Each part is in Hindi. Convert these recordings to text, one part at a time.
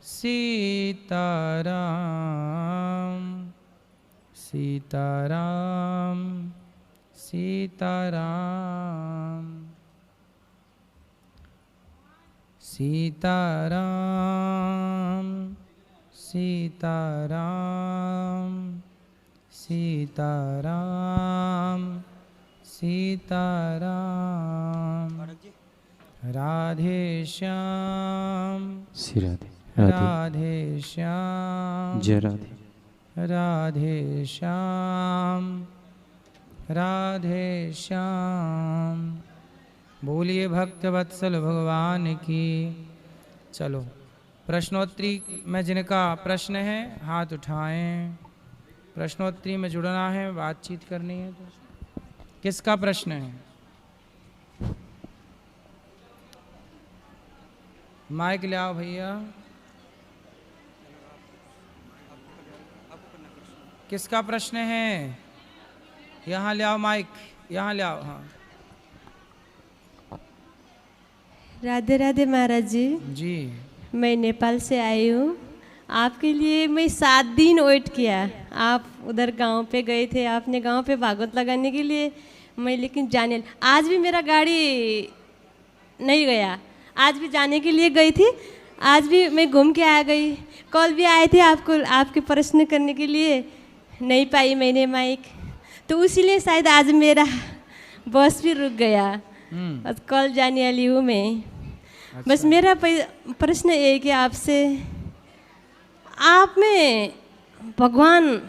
सीताराम सीताराम सीताराम सीताराम सीताराम सीताराम सीताराम राधे श्याम श्री राधे राधे श्याम जय राधे राधे श्याम राधे श्याम। बोलिए भक्त वत्सल भगवान की। चलो प्रश्नोत्तरी में जिनका प्रश्न है हाथ उठाएं। प्रश्नोत्तरी में जुड़ना है, बातचीत करनी है तो किसका प्रश्न है? माइक ले आओ भैया। किसका प्रश्न है? यहाँ ले आओ माइक, यहाँ ले आओ। हाँ राधे राधे महाराज जी। जी मैं नेपाल से आई हूँ। आपके लिए मैं 7 दिन वेट किया। आप उधर गांव पे गए थे, आपने गांव पे भागवत लगाने के लिए, मैं लेकिन जाने आज भी मेरा गाड़ी नहीं गया। आज भी जाने के लिए गई थी, आज भी मैं घूम के आ गई। कल भी आए थे आपको, आपके प्रश्न करने के लिए नहीं पाई मैंने माइक, तो इसीलिए शायद आज मेरा बस भी रुक गया। और कल जाने वाली हूँ मैं। अच्छा। बस मेरा प्रश्न ये है कि आपसे, आप में भगवान,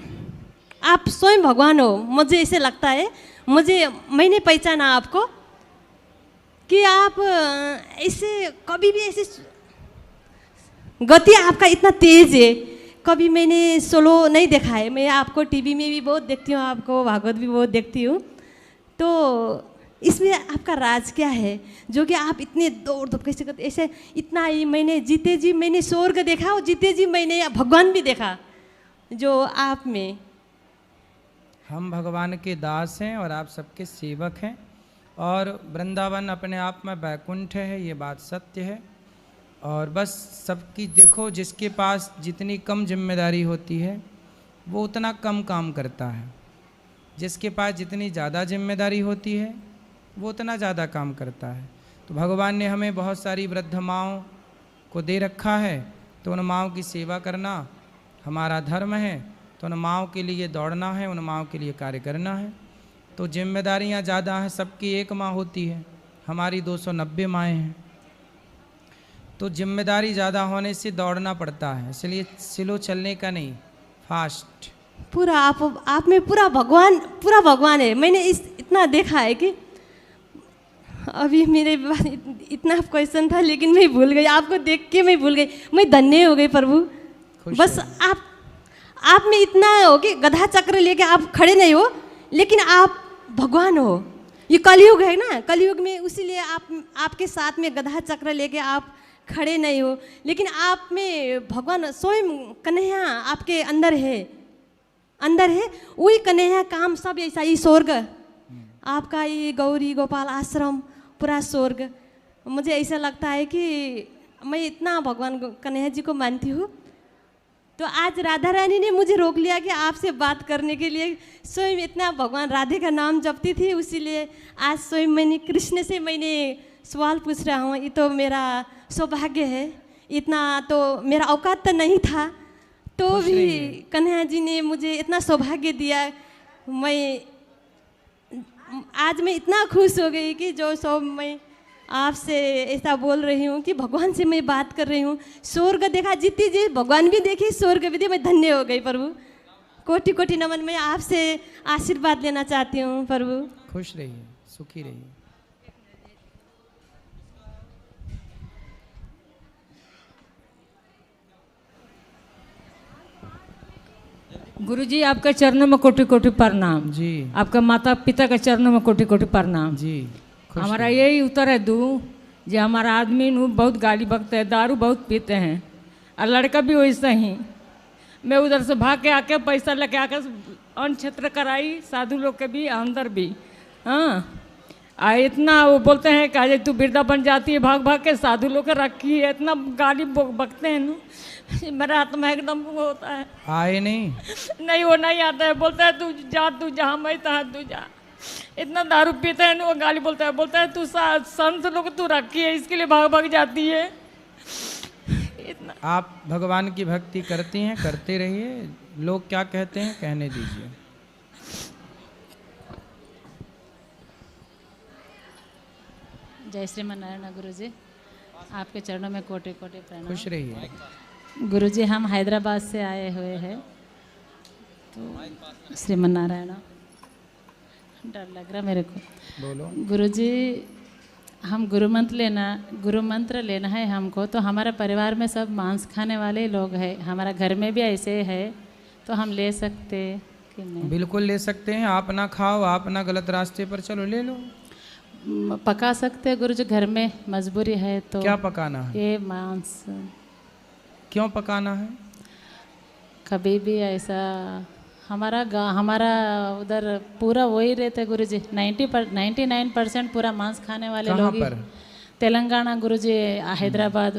आप स्वयं भगवान हो, मुझे ऐसे लगता है। मैंने पहचाना आपको कि आप ऐसे कभी भी ऐसे गति आपका इतना तेज है, कभी मैंने सोलो नहीं देखा है। मैं आपको टीवी में भी बहुत देखती हूँ, आपको भागवत भी बहुत देखती हूँ। तो इसमें आपका राज क्या है जो कि आप इतने दौड़ धूप कैसे करते? ऐसे इतना ही मैंने जीते जी मैंने स्वर्ग देखा और जीते जी मैंने भगवान भी देखा जो आप में। हम भगवान के दास हैं और आप सबके सेवक हैं, और वृंदावन अपने आप में वैकुंठ है, ये बात सत्य है। और बस सबकी देखो, जिसके पास जितनी कम जिम्मेदारी होती है वो उतना कम काम करता है, जिसके पास जितनी ज़्यादा जिम्मेदारी होती है वो उतना ज़्यादा काम करता है। तो भगवान ने हमें बहुत सारी वृद्ध माँओं को दे रखा है, तो उन माँओं की सेवा करना हमारा धर्म है। तो उन माँओं के लिए दौड़ना है, उन माँओं के लिए कार्य करना है। तो जिम्मेदारियाँ ज़्यादा हैं, सबकी एक माँ होती है, हमारी 290 माएँ हैं। तो जिम्मेदारी ज़्यादा होने से दौड़ना पड़ता है, इसलिए स्लो चलने का नहीं, फास्ट। पूरा आप में पूरा भगवान है। मैंने इतना देखा है कि अभी मेरे पास इतना क्वेश्चन था लेकिन मैं भूल गई, आपको देख के मैं भूल गई। मैं धन्य हो गई प्रभु। बस आप में इतना हो कि गधा चक्र लेके आप खड़े नहीं हो, लेकिन आप भगवान हो। ये कलयुग है ना, कलयुग में उसीलिए आपके साथ में गधा चक्र लेके आप खड़े नहीं हो, लेकिन आप में भगवान स्वयं कन्हैया आपके अंदर है वही कन्हैया काम सब ऐसा ही स्वर्ग आपका, ये गौरी गोपाल आश्रम पूरा स्वर्ग। मुझे ऐसा लगता है कि मैं इतना भगवान कन्हैया जी को मानती हूँ। तो आज राधा रानी ने मुझे रोक लिया कि आपसे बात करने के लिए। स्वयं इतना भगवान राधे का नाम जपती थी, इसीलिए आज स्वयं मैंने कृष्ण से सवाल पूछ रहा हूँ। ये तो मेरा सौभाग्य है। इतना तो मेरा औकात तो नहीं था, तो भी कन्हैया जी ने मुझे इतना सौभाग्य दिया। आज मैं इतना खुश हो गई कि जो सब मैं आपसे ऐसा बोल रही हूँ कि भगवान से मैं बात कर रही हूँ। स्वर्ग देखा, जीती जी भगवान भी देखी, स्वर्ग भी देखी। मैं धन्य हो गई प्रभु। कोटि कोटि नमन। मैं आपसे आशीर्वाद लेना चाहती हूँ प्रभु। खुश रहिए, सुखी रहिए। गुरुजी आपके चरणों में कोटि कोटि प्रणाम जी। आपका माता पिता के चरणों में कोटि कोटि प्रणाम जी। हमारा यही उत्तर है जो हमारा आदमी नु बहुत गाली बकते हैं, दारू बहुत पीते हैं, और लड़का भी वैसा ही। मैं उधर से भाग के आके पैसा लेके आके अन्न क्षेत्र कराई, साधु लोग के भी अंदर भी। हाँ, इतना वो बोलते हैं कि अजय तू वृंदावन जाती है भाग भाग के, साधु लोग के रखी है, इतना गाली बकते हैं ना, मेरा आत्मा एकदम वो होता है। आए नहीं? नहीं वो नहीं आता है, बोलता है तू जहाँ मैं तहाँ तू जा। इतना दारू पीते हैं ना, वो गाली बोलता है तू संत लोग तू रखी है, इसके लिए भाग भाग जाती है। इतना आप भगवान की भक्ति करती हैं, करते रहिए, लोग क्या कहते हैं कहने दीजिए। जय श्रीमन नारायण गुरु जी, आपके चरणों में कोटि कोटि प्रणाम। खुश रहिए। गुरु जी हम हैदराबाद से आए हुए हैं, तो श्रीमन नारायण, डर लग रहा मेरे को। बोलो। गुरु जी हम गुरु मंत्र लेना है हमको, तो हमारे परिवार में सब मांस खाने वाले लोग हैं, हमारा घर में भी ऐसे है, तो हम ले सकते कि नहीं? बिल्कुल ले सकते हैं। आप ना खाओ, आप ना गलत रास्ते पर चलो, ले लो। पका सकते हैं गुरु जी, घर में मजबूरी है तो। क्या पकाना है? ये मांस। क्यों पकाना है? कभी भी ऐसा हमारा उधर पूरा वही रहते गुरु जी, 99% पूरा मांस खाने वाले लोग। पर? तेलंगाना गुरु जी, हैदराबाद,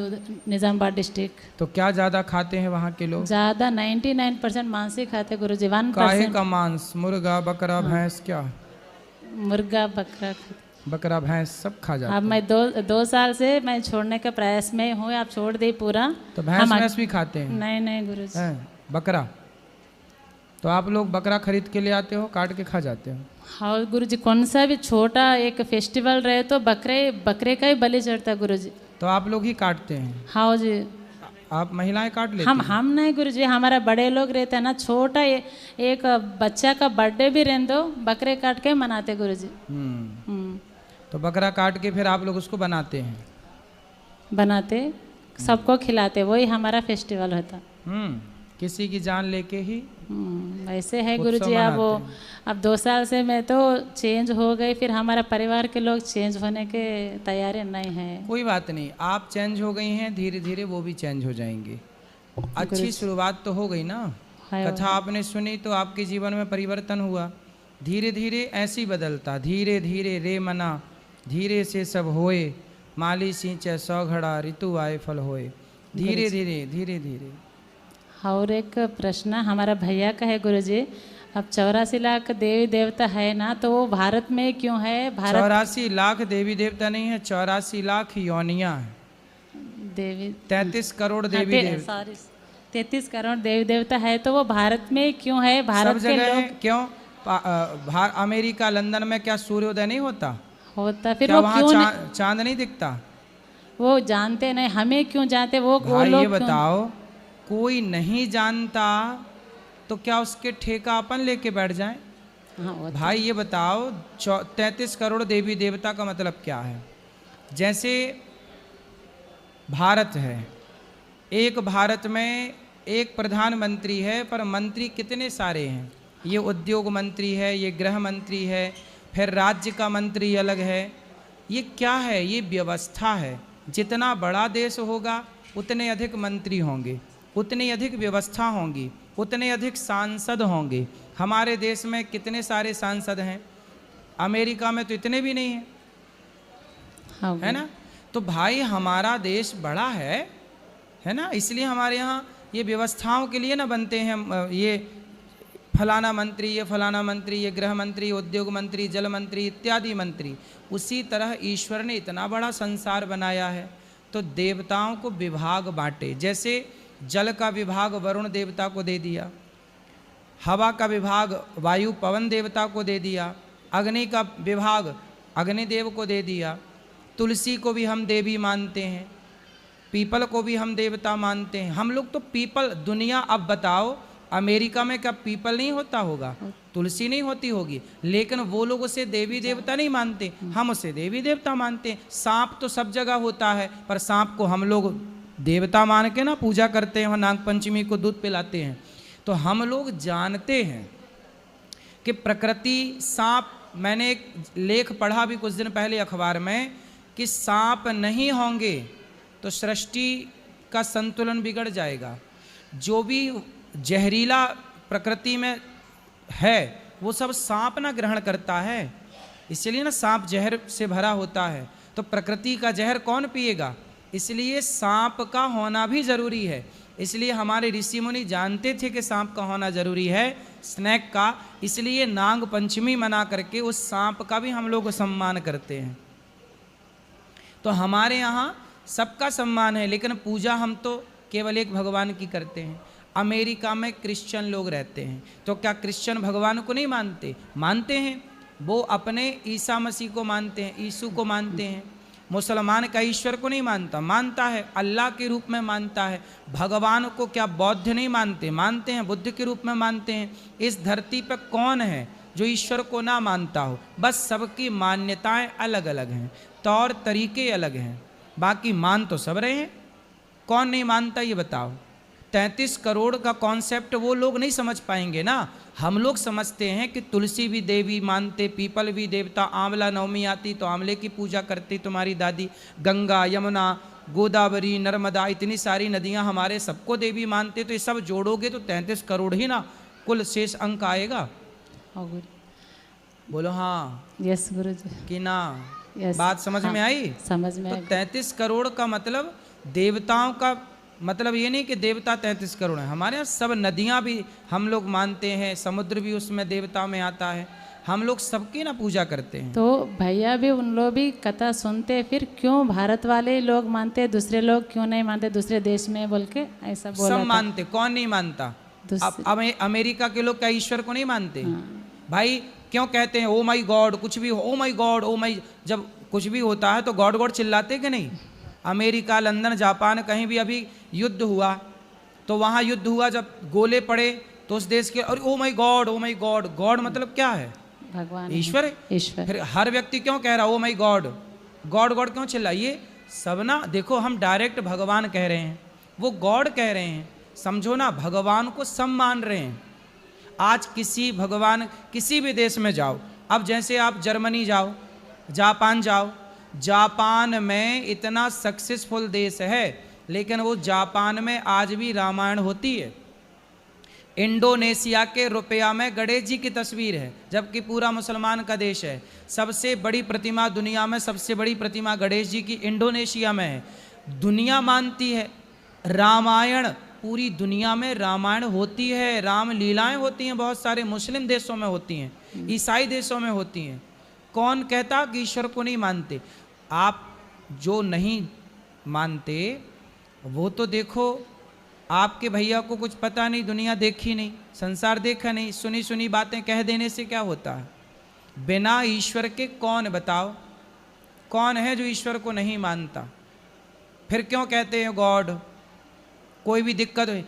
निजामाबाद डिस्ट्रिक्ट। तो क्या ज्यादा खाते हैं वहाँ के लोग? ज़्यादा 99% मांस ही खाते गुरु जी। 1% काहे का मांस? मुर्गा, बकरा, भैंस? क्या मुर्गा, बकरा, भैंस सब खा जाते हैं। अब मैं दो साल से मैं छोड़ने के प्रयास में हूँ, आप छोड़ दे पूरा। तो भैंस भी खाते हैं? नहीं गुरु जी। बकरा? तो आप लोग बकरा खरीद के ले आते हो, काट के खा जाते हो? हाँ गुरु जी, कौन सा भी छोटा एक फेस्टिवल रहे तो बकरे का ही बलि चढ़ता है गुरु जी। तो आप लोग ही काटते हैं? हाँ जी। आप महिलाएं काट लेती हैं? हम नहीं गुरु जी, हमारा बड़े लोग रहते हैं ना, छोटा एक बच्चा का बर्थडे भी रहने दो, बकरे काट के मनाते गुरु जी। तो बकरा काट के फिर आप लोग उसको बनाते सबको खिलाते, वही हमारा फेस्टिवल होता। किसी की जान लेके ही ऐसे है गुरु जी। अब 2 साल से मैं तो चेंज हो गई, फिर हमारा परिवार के लोग चेंज होने के तैयारी नहीं है। कोई बात नहीं, आप चेंज हो गई हैं, धीरे धीरे वो भी चेंज हो जाएंगे। अच्छी शुरुआत तो हो गई ना, कथा आपने सुनी तो आपके जीवन में परिवर्तन हुआ। धीरे धीरे ऐसी बदलता, धीरे धीरे रे मना धीरे से सब होए, माली सींचे 100 घड़ा ऋतु आए फल होए। धीरे धीरे धीरे धीरे। और एक प्रश्न हमारा भैया का है गुरु जी, अब 84 लाख देवी देवता है ना, तो वो भारत में क्यों है? 84 लाख देवी देवता नहीं है, 84 लाख योनियां है। देवी 33 करोड़ देवी देवता, 33 करोड़ देवी देवता है, तो वो भारत में क्यों है? भारत सब जगह है। क्यों? अमेरिका, लंदन में क्या सूर्योदय नहीं होता? फिर वो क्यों चांद नहीं दिखता? वो जानते नहीं, हमें क्यों जानते वो लोग? ये बताओ, कोई नहीं जानता तो क्या उसके ठेका अपन लेके बैठ जाएं? भाई ये बताओ, 33 करोड़ देवी देवता का मतलब क्या है? जैसे भारत है, एक भारत में एक प्रधानमंत्री है, पर मंत्री कितने सारे हैं। ये उद्योग मंत्री है, ये गृह मंत्री है, फिर राज्य का मंत्री अलग है। ये क्या है? ये व्यवस्था है। जितना बड़ा देश होगा उतने अधिक मंत्री होंगे, उतनी अधिक व्यवस्था होंगी, उतने अधिक सांसद होंगे। हमारे देश में कितने सारे सांसद हैं? अमेरिका में तो इतने भी नहीं हैं। हाँ, है ना? तो भाई हमारा देश बड़ा है ना, इसलिए हमारे यहाँ ये व्यवस्थाओं के लिए ना बनते हैं, ये फलाना मंत्री, ये फलाना मंत्री, ये गृह मंत्री, उद्योग मंत्री, जल मंत्री इत्यादि मंत्री। उसी तरह ईश्वर ने इतना बड़ा संसार बनाया है, तो देवताओं को विभाग बांटे। जैसे जल का विभाग वरुण देवता को दे दिया, हवा का विभाग वायु पवन देवता को दे दिया, अग्नि का विभाग अग्निदेव को दे दिया, तुलसी को भी हम देवी मानते हैं, पीपल को भी हम देवता मानते हैं। हम लोग तो पीपल, दुनिया, अब बताओ अमेरिका में क्या पीपल नहीं होता होगा, तुलसी नहीं होती होगी, लेकिन वो लोग उसे देवी देवता नहीं मानते, हम उसे देवी देवता मानते हैं। सांप तो सब जगह होता है, पर सांप को हम लोग देवता मान के ना पूजा करते हैं, नाग पंचमी को दूध पिलाते हैं। तो हम लोग जानते हैं कि प्रकृति, सांप, मैंने एक लेख पढ़ा भी कुछ दिन पहले अखबार में कि सांप नहीं होंगे तो सृष्टि का संतुलन बिगड़ जाएगा। जो भी जहरीला प्रकृति में है वो सब सांप ना ग्रहण करता है, इसलिए ना सांप जहर से भरा होता है, तो प्रकृति का जहर कौन पिएगा, इसलिए सांप का होना भी जरूरी है। इसलिए हमारे ऋषि मुनि जानते थे कि सांप का होना जरूरी है, स्नेक का, इसलिए नाग पंचमी मना करके उस सांप का भी हम लोग सम्मान करते हैं। तो हमारे यहाँ सबका सम्मान है, लेकिन पूजा हम तो केवल एक भगवान की करते हैं। अमेरिका में क्रिश्चियन लोग रहते हैं, तो क्या क्रिश्चियन भगवान को नहीं मानते? मानते हैं, वो अपने ईसा मसीह को मानते हैं, यीशु को मानते हैं। मुसलमान का ईश्वर को नहीं मानता, मानता है, अल्लाह के रूप में मानता है। भगवान को क्या बौद्ध नहीं मानते? मानते हैं, बुद्ध के रूप में मानते हैं। इस धरती पर कौन है जो ईश्वर को ना मानता हो? बस सबकी मान्यताएं अलग अलग हैं, तौर तरीके अलग हैं, बाकी मान तो सब रहे हैं। कौन नहीं मानता ये बताओ? 33 करोड़ का कॉन्सेप्ट वो लोग नहीं समझ पाएंगे ना। हम लोग समझते हैं कि तुलसी भी देवी मानते, पीपल भी देवता, आंवला नवमी आती तो आंवले की पूजा करती तुम्हारी दादी, गंगा, यमुना, गोदावरी, नर्मदा, इतनी सारी नदियां हमारे सबको देवी मानते। तो ये सब जोड़ोगे तो 33 करोड़ ही ना कुल शेष अंक आएगा। बोलो हाँ यस गुरु जी। कि ना? यस, बात समझ में आई? समझ में तो आई। 33 करोड़ का मतलब देवताओं का मतलब ये नहीं कि देवता 33 करोड़ हैं। हमारे यहाँ सब नदियाँ भी हम लोग मानते हैं, समुद्र भी उसमें देवता में आता है। हम लोग सबकी ना पूजा करते हैं। तो भैया भी उन लोग भी कथा सुनते, फिर क्यों भारत वाले लोग मानते, दूसरे लोग क्यों नहीं मानते, दूसरे देश में बोल के ऐसा बोला सब था। मानते, कौन नहीं मानता? अब अमेरिका के लोग क्या ईश्वर को नहीं मानते? भाई क्यों कहते हैं ओ माई गॉड, कुछ भी ओ माई गॉड, ओ माई, जब कुछ भी होता है तो गॉड गॉड चिल्लाते कि नहीं? अमेरिका, लंदन, जापान, कहीं भी अभी युद्ध हुआ तो वहाँ युद्ध हुआ, जब गोले पड़े तो उस देश के और ओ माई गॉड, ओ माई गॉड। गॉड मतलब क्या है? भगवान, ईश्वर है। ईश्वर। फिर हर व्यक्ति क्यों कह रहा ओ माई गॉड, गॉड गॉड क्यों चिल्लाइए? सब ना देखो, हम डायरेक्ट भगवान कह रहे हैं, वो गॉड कह रहे हैं, समझो ना, भगवान को सब मान रहे हैं। आज किसी भगवान किसी भी देश में जाओ, अब जैसे आप जर्मनी जाओ, जापान जाओ, जापान में इतना सक्सेसफुल देश है, लेकिन वो जापान में आज भी रामायण होती है। इंडोनेशिया के रुपया में गणेश जी की तस्वीर है, जबकि पूरा मुसलमान का देश है। सबसे बड़ी प्रतिमा दुनिया में, सबसे बड़ी प्रतिमा गणेश जी की इंडोनेशिया में है। दुनिया मानती है रामायण, पूरी दुनिया में रामायण होती है, राम लीलाएं होती हैं, बहुत सारे मुस्लिम देशों में होती हैं, ईसाई देशों में होती हैं। कौन कहता कि ईश्वर को नहीं मानते? आप जो नहीं मानते वो तो देखो, आपके भैया को कुछ पता नहीं, दुनिया देखी नहीं, संसार देखा नहीं, सुनी सुनी बातें कह देने से क्या होता है? बिना ईश्वर के कौन, बताओ कौन है जो ईश्वर को नहीं मानता? फिर क्यों कहते हैं गॉड? कोई भी दिक्कत हुई,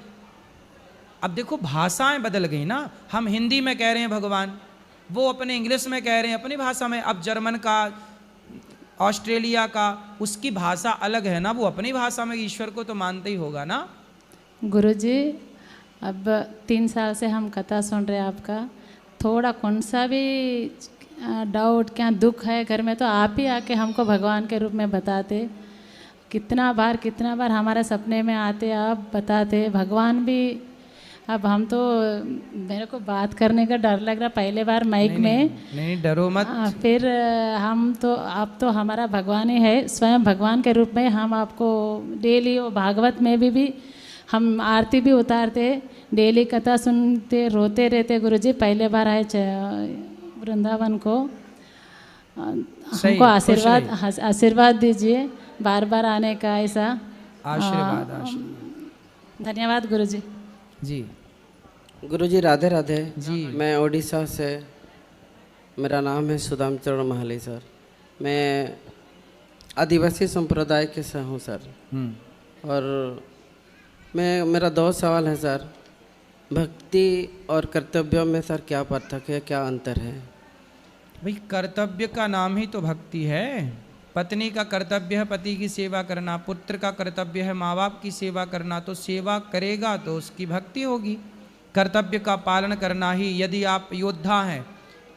अब देखो भाषाएं बदल गई ना। हम हिंदी में कह रहे हैं भगवान, वो अपने इंग्लिश में कह रहे हैं, अपनी भाषा में। अब जर्मन का, ऑस्ट्रेलिया का, उसकी भाषा अलग है ना, वो अपनी भाषा में ईश्वर को तो मानते ही होगा ना। गुरुजी, अब 3 साल से हम कथा सुन रहे हैं आपका, थोड़ा कौन सा भी डाउट, क्या दुख है घर में, तो आप ही आके हमको भगवान के रूप में बताते। कितना बार हमारे सपने में आते, आप बताते भगवान भी। अब हम तो, मेरे को बात करने का डर लग रहा पहले बार माइक में। नहीं डरो मत। फिर हम तो, आप तो हमारा भगवान ही है, स्वयं भगवान के रूप में हम आपको डेली, वो भागवत में भी हम आरती भी उतारते, डेली कथा सुनते, रोते रहते। गुरुजी पहले बार आए वृंदावन को, हमको आशीर्वाद दीजिए, बार बार आने का ऐसा आशीर्वाद। धन्यवाद गुरुजी। जी गुरुजी राधे राधे जी। मैं ओडिशा से, मेरा नाम है सुदाम चरण महाली सर। मैं आदिवासी संप्रदाय के से हूँ सर। और मेरा 2 सवाल है सर। भक्ति और कर्तव्यों में सर क्या पार्थक्य है, क्या अंतर है? भाई कर्तव्य का नाम ही तो भक्ति है। पत्नी का कर्तव्य है पति की सेवा करना, पुत्र का कर्तव्य है माँ बाप की सेवा करना, तो सेवा करेगा तो उसकी भक्ति होगी। कर्तव्य का पालन करना ही, यदि आप योद्धा हैं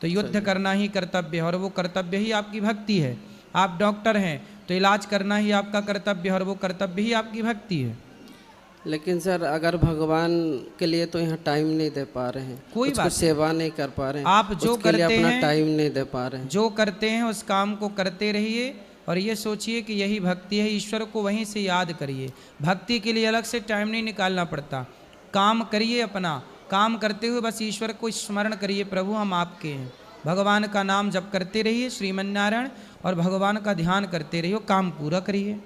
तो युद्ध करना ही कर्तव्य है, और वो कर्तव्य ही आपकी भक्ति है। आप डॉक्टर हैं तो इलाज करना ही आपका कर्तव्य है, और वो कर्तव्य ही आपकी भक्ति है। लेकिन सर अगर भगवान के लिए तो यहाँ टाइम नहीं दे पा रहे हैं, कोई उसको बात सेवा नहीं कर पा रहे हैं, आप जो उसके लिए करते अपना हैं, टाइम नहीं दे पा रहे हैं। जो करते हैं उस काम को करते रहिए और ये सोचिए कि यही भक्ति है। ईश्वर को वहीं से याद करिए। भक्ति के लिए अलग से टाइम नहीं निकालना पड़ता। काम करिए, अपना काम करते हुए बस ईश्वर को स्मरण करिए, प्रभु हम आपके हैं। भगवान का नाम जप करते रहिए, श्रीमन्नारायण, और भगवान का ध्यान करते रहिए, काम पूरा करिए।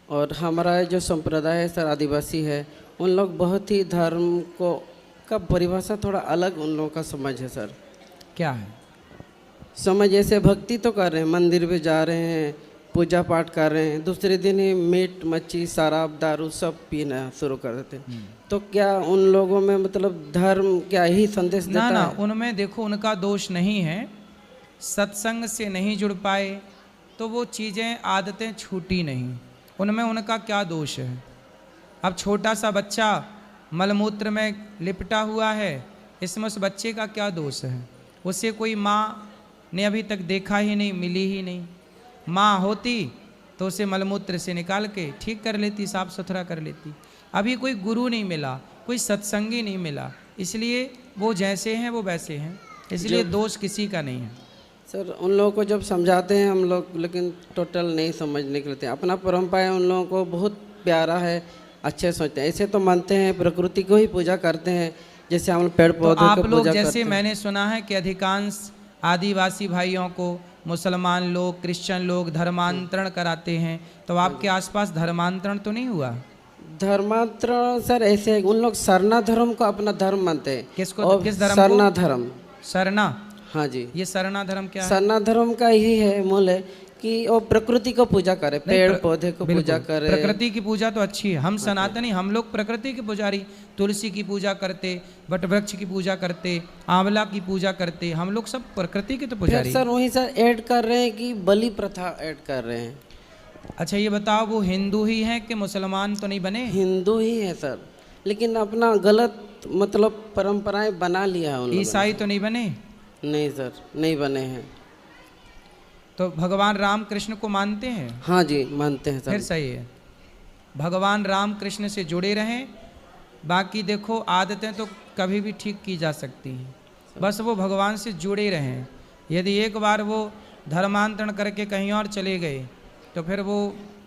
और हमारा जो संप्रदाय है सर, आदिवासी है, उन लोग बहुत ही धर्म को का परिभाषा थोड़ा अलग उन लोगों का समझ है सर। क्या है समझ? ऐसे भक्ति तो कर रहे हैं, मंदिर भी जा रहे हैं, पूजा पाठ कर रहे हैं, दूसरे दिन ही मीट मच्छी शराब दारू सब पीना शुरू कर देते हैं। तो क्या उन लोगों में मतलब धर्म क्या ही संदेश देता ना है? उनमें देखो उनका दोष नहीं है, सत्संग से नहीं जुड़ पाए तो वो चीज़ें आदतें छूटी नहीं, उनमें उनका क्या दोष है। अब छोटा सा बच्चा मलमूत्र में लिपटा हुआ है, इसमें उस बच्चे का क्या दोष है। उसे कोई माँ ने अभी तक देखा ही नहीं, मिली ही नहीं। माँ होती तो उसे मलमूत्र से निकाल के ठीक कर लेती, साफ सुथरा कर लेती। अभी कोई गुरु नहीं मिला, कोई सत्संगी नहीं मिला, इसलिए वो जैसे हैं वो वैसे हैं, इसलिए दोष किसी का नहीं है। सर उन लोगों को जब समझाते हैं हम लोग, लेकिन टोटल नहीं समझ निकलते। अपना परंपरा है, उन लोगों को बहुत प्यारा है, अच्छे सोचते हैं। ऐसे तो मानते हैं प्रकृति को ही पूजा करते हैं, जैसे हम पेड़ तो पौधों आप को लोग पूजा जैसे करते हैं। मैंने सुना है कि अधिकांश आदिवासी भाइयों को मुसलमान लोग, क्रिश्चियन लोग धर्मांतरण कराते हैं, तो आपके आसपास धर्मांतरण तो नहीं हुआ? धर्मांतरण सर ऐसे है, उन लोग सरना धर्म को अपना धर्म मानते हैं। किसको? और किस धर्म को? सरना धर्म। सरना? हाँ जी, ये सरना धर्म क्या है? सरना धर्म का यही है मूल है कि वो प्रकृति को पूजा करे, पेड़ पौधे को पूजा करे। प्रकृति की पूजा तो अच्छी है, हम सनातनी, हम लोग प्रकृति के पुजारी, तुलसी की पूजा करते, वट वृक्ष की पूजा करते, आंवला की पूजा करते, हम लोग सब प्रकृति के तो फिर पुजारी। सर वहीं सर ऐड कर रहे हैं कि बलि प्रथा ऐड कर रहे हैं। अच्छा ये बताओ, वो हिंदू ही हैं कि मुसलमान तो नहीं बने? हिंदू ही है सर, लेकिन अपना गलत मतलब परंपराएं बना लिया है उन लोगों ने। ईसाई तो नहीं बने? नहीं सर, नहीं बने हैं। तो भगवान राम कृष्ण को मानते हैं? हाँ जी मानते हैं फिर सर। सही है, भगवान राम कृष्ण से जुड़े रहें। बाकी देखो आदतें तो कभी भी ठीक की जा सकती हैं, बस वो भगवान से जुड़े रहें। यदि एक बार वो धर्मांतरण करके कहीं और चले गए तो फिर वो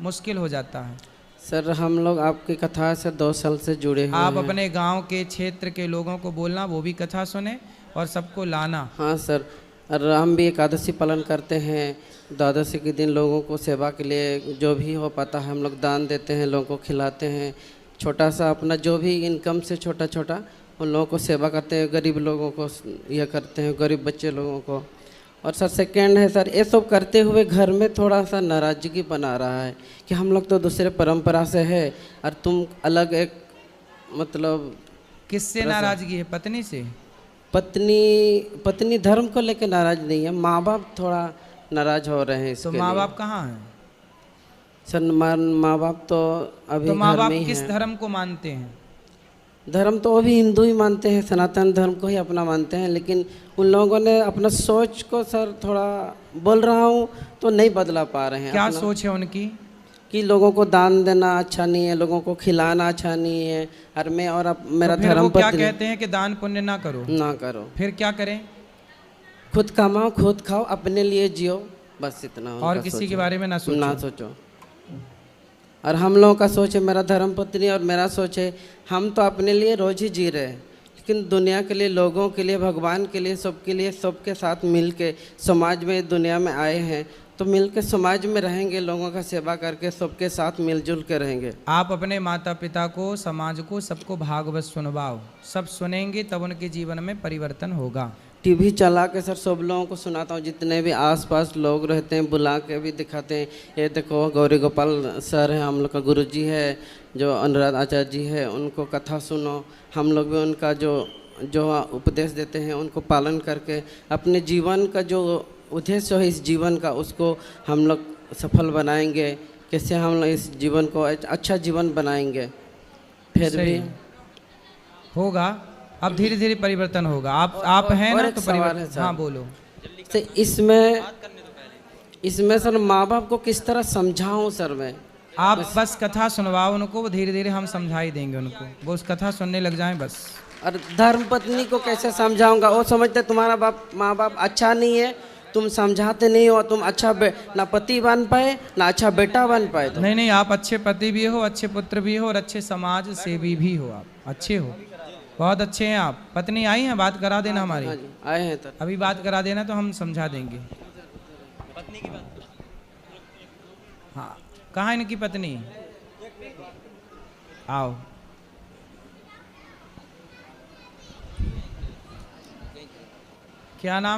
मुश्किल हो जाता है। सर हम लोग आपकी कथा से 2 साल से जुड़े हुए आप हैं। अपने गांव के क्षेत्र के लोगों को बोलना वो भी कथा सुने और सबको लाना। हाँ सर, और हम भी एकादशी पालन करते हैं। द्वादशी के दिन लोगों को सेवा के लिए जो भी हो पाता है हम लोग दान देते हैं, लोगों को खिलाते हैं। छोटा सा अपना जो भी इनकम से छोटा छोटा उन लोगों को सेवा करते हैं, गरीब लोगों को यह करते हैं, गरीब बच्चे लोगों को। और सर सेकेंड है सर, ये सब करते हुए घर में थोड़ा सा नाराज़गी बना रहा है कि हम लोग तो दूसरे परंपरा से है और तुम अलग एक मतलब। किससे नाराजगी है? पत्नी से? पत्नी धर्म को लेकर नाराज नहीं है, माँ बाप थोड़ा नाराज हो रहे हैं इसके तो लिए। माँ बाप कहाँ हैं? सर माँ बाप तो अभी तो माँ घर बाप में ही किस हैं। धर्म को मानते हैं? धर्म तो वो भी हिंदू ही मानते हैं, सनातन धर्म को ही अपना मानते हैं। लेकिन उन लोगों ने अपना सोच को सर थोड़ा बोल रहा हूँ तो नहीं बदला पा रहे हैं। क्या अपना सोच है उनकी? कि लोगों को दान देना अच्छा नहीं है, लोगों को खिलाना अच्छा नहीं है। और मैं और मेरा तो फिर धर्म वो क्या पत्नी कहते हैं कि दान पुण्य ना करो? ना करो, फिर क्या करें? खुद कमाओ खुद खाओ, अपने लिए जियो, बस इतना। और उनका किसी सोच के है। बारे में ना सोचो। ना सोचो। और हम लोगों का सोच है, मेरा धर्म पत्नी और मेरा सोच है, हम तो अपने लिए रोज ही जी रहे हैं, लेकिन दुनिया के लिए, लोगों के लिए, भगवान के लिए, सबके साथ मिल के समाज में दुनिया में आए हैं, तो मिल के समाज में रहेंगे, लोगों का सेवा करके सबके साथ मिलजुल के रहेंगे। आप अपने माता पिता को, समाज को, सबको भागवत सुनवाओ, सब सुनेंगे तब उनके जीवन में परिवर्तन होगा। टीवी चला के सर सब लोगों को सुनाता हूँ, जितने भी आसपास लोग रहते हैं बुला के भी दिखाते हैं। ये देखो गौरी गोपाल सर हैं, हम लोग का गुरुजी है, जो अनुराध आचार्य जी है, उनको कथा सुनो। हम लोग भी उनका जो उपदेश देते हैं उनको पालन करके अपने जीवन का जो उद्देश्य है इस जीवन का, उसको हम लोग सफल बनाएंगे। कैसे हम लोग इस जीवन को अच्छा जीवन बनाएंगे, फिर सही भी होगा। अब धीरे धीरे परिवर्तन होगा। आप हैं और ना एक तो सवाल है परिवर्तन। सर। हाँ बोलो। तो इसमें सर माँ बाप को किस तरह समझाऊं सर मैं, आप बस कथा सुनवाओ उनको, वो धीरे धीरे हम समझाई देंगे उनको, वो उस कथा सुनने लग जाएं बस। और धर्म पत्नी को कैसे समझाऊंगा? वो समझते तुम्हारा बाप माँ बाप अच्छा नहीं है, तुम समझाते नहीं हो, तुम अच्छा ना पति बन पाए ना अच्छा बेटा बन पाए। नहीं नहीं, आप अच्छे पति भी हो, अच्छे पुत्र भी हो और अच्छे समाज सेवी भी हो, आप अच्छे हो, बहुत अच्छे हैं आप। पत्नी आई हैं, बात करा देना हमारी। हाँ जी, आए हैं तो अभी बात करा देना तो हम समझा देंगे। हाँ, कहाँ इनकी पत्नी? आओ। क्या नाम?